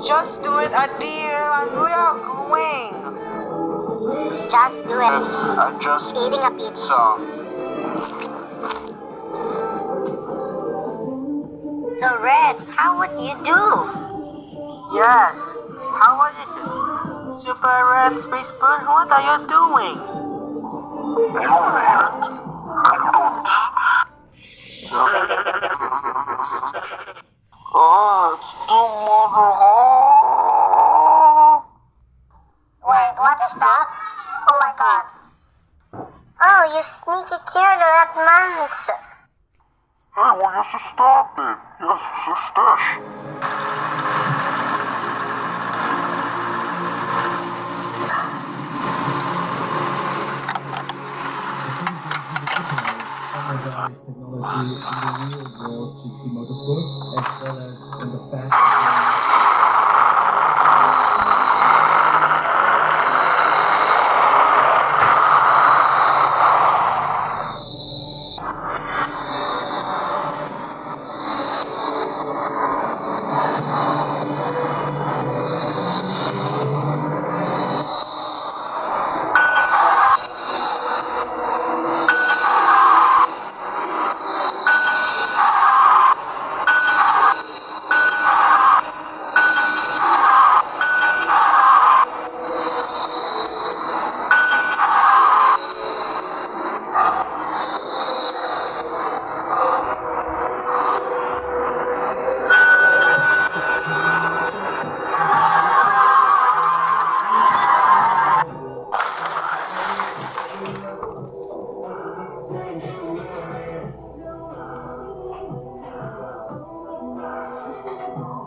Just do it, Adil, and we are going. Just do it. I'm just Eating a pizza. So Red, how would you do? Yes. How was it? Super Red Space Bird, what are you doing? Oh, it's too hot. Wait, what is that? Oh my god. Oh, you sneaky killer at monks. Hey, will you stop it? Yes, stash. Standardized technology in the real world GT motorsports as well as in the fast.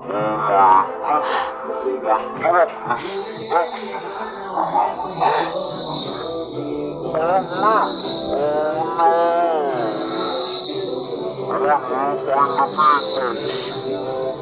Oh no! Find the vehicles!